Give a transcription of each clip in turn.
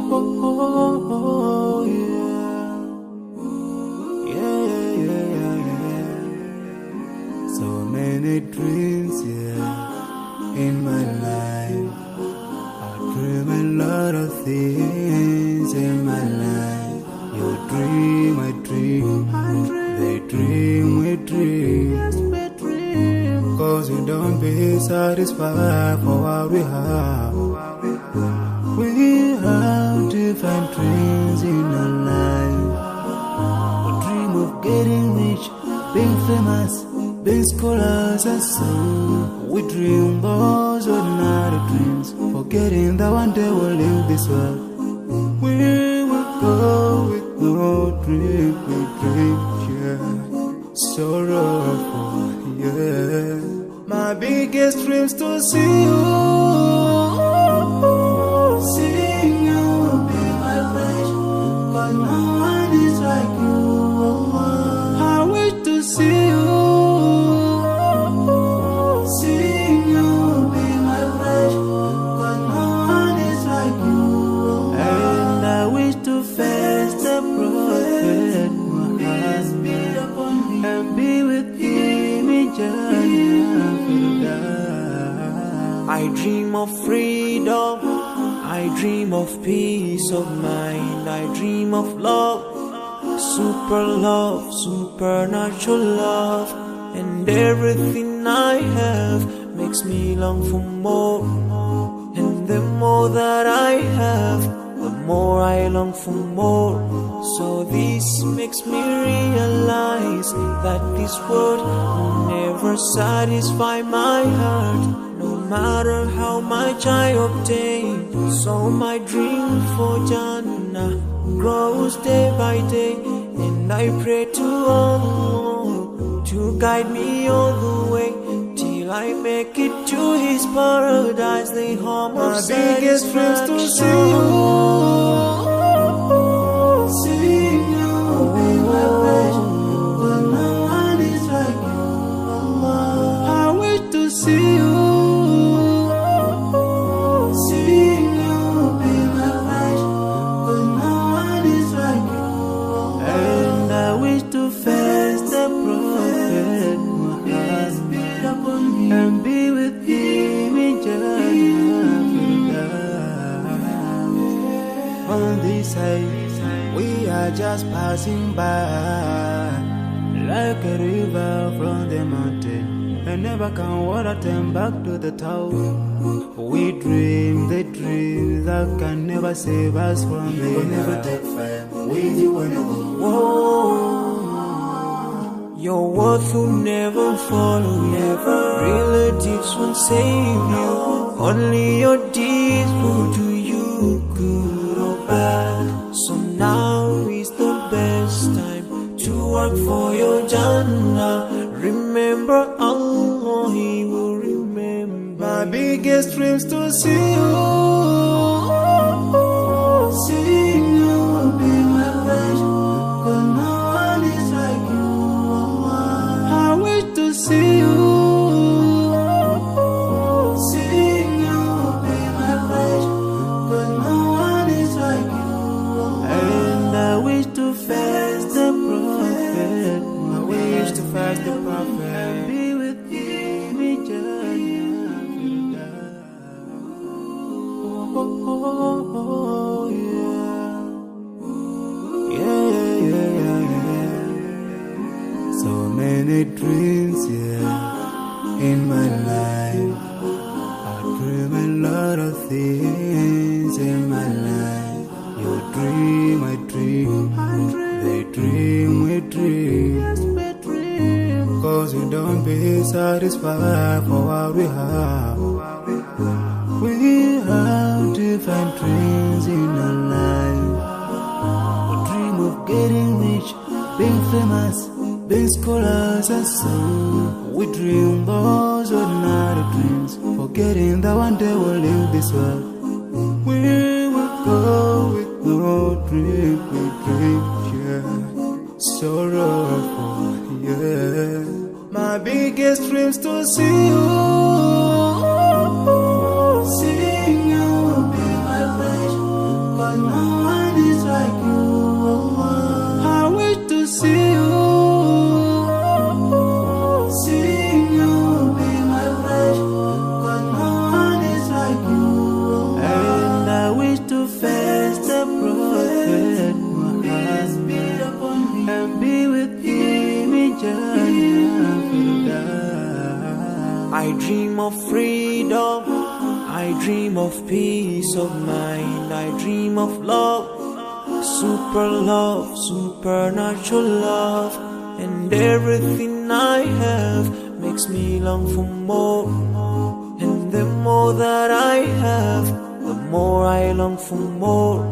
Oh, yeah. Yeah. So many dreams, yeah, in my life. I dream a lot of things in my life. You dream, I dream. They dream, we dream. Cause we don't be satisfied for what we have. We have different dreams in our life. We dream of getting rich, being famous, being scholars and so. We dream those ordinary dreams, forgetting that one day we'll leave this world. We will go with no dream, we dream, yeah. Sorrowful, yeah. My biggest dreams to see you. Seeing you be my flesh, cause no one is like you. I wish to see you. Seeing you be my flesh, cause no one is like you. And I wish to face the prophet Muhammad and be with him in Jannah. I dream of freedom, I dream of peace of mind, I dream of love, supernatural love, and everything I have makes me long for more. And the more that I have, the more I long for more. So this makes me realize that this world will never satisfy my heart, no matter how much I obtain. So my dream for Jannah grows day by day, and I pray to Allah to guide me all the way till I make it to His paradise, the home of satisfaction. My biggest dreams to see you. Seeing you be my flesh, but no one is like you. Allah, I wish to see you. Seeing you be my flesh, but no one is like you. And I wish to face the prophet Muhammad and be with him in Jannah. On this side, we are just passing by, like a river from the mountain, and never can water turn back to the town. We dream the dreams that can never save us from the will never take fire with you when you go. Your worth will never follow you. Relatives won't save you. Only your deeds will do you good or bad. So now is the best time to work for your Jannah. Remember Allah, He will remember. My biggest dreams to see you. Seeing you be my flesh, cause no one is like you. I wish to see you. Seeing you be my flesh, cause no one is like you. And I wish to face the prophet. I wish to face the prophet and be with him in Jannah. Oh, yeah. So many dreams, yeah, in my life. I dream a lot of things in my life. You dream, I dream. They dream, we dream. Cause we don't be satisfied for what we have. We have different dreams in our life. We dream of getting rich, being famous, being scholars and so. We dream those ordinary dreams, forgetting that one day we'll leave this world. We will go with no dream, we dream, yeah. Sorrowful, yeah. My biggest dreams to see you. Seeing you be my flesh, cause no I dream of freedom, I dream of peace of mind, I dream of love, supernatural love. And everything I have makes me long for more. And the more that I have, the more I long for more.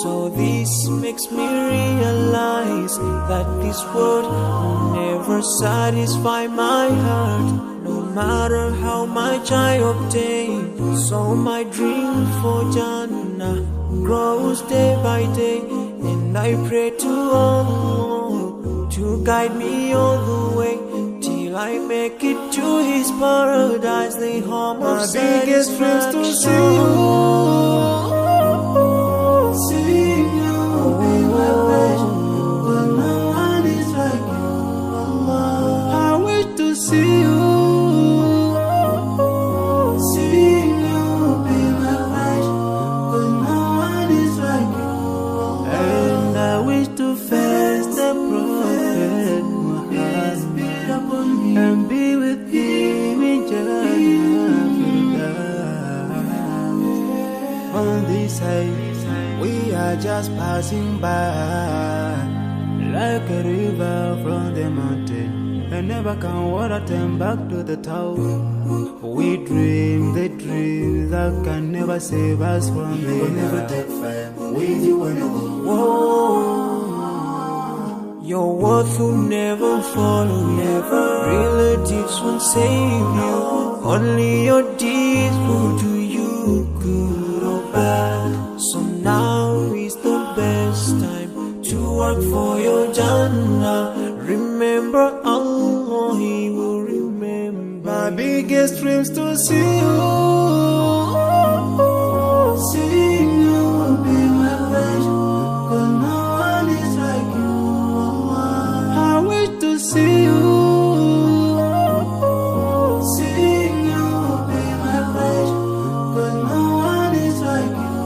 So this makes me realize that this world will never satisfy my heart, no matter how much I obtain. So my dream for Jannah grows day by day, and I pray to Allah to guide me all the way till I make it to His paradise, the home of my biggest dreams to see you, see you, be my passion, but no one is like you, Allah. I wish to see you, see you, be my passion, but no one is like you, Allah. And I wish to face the Prophet Muhammad and be with him in Jannah. On this side, we are just passing by, like a river from the mountain, and never can water turn back to the town. We dream the dreams that can never save us from the We'll never take fame with you when you go. Your worth will never follow you, relatives won't save you, only your deeds will do you good or bad. So now is the best time to work for your Jannah. Remember Allah, He will remember. My biggest dreams to see you, see you, be my passion, 'cause no one is like you, Allah. I wish to see you, see you, be my passion, 'cause no one is like you,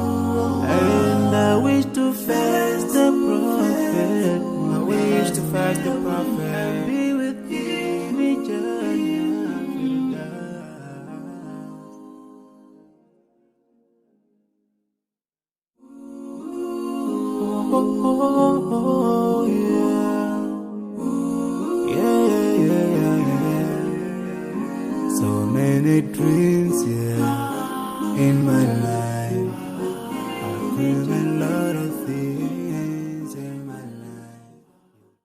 Allah. And I wish to face the Prophet, I wish to face the Prophet and be with him in Jannah. Oh, yeah. Yeah. So many dreams, yeah, in my life. I dream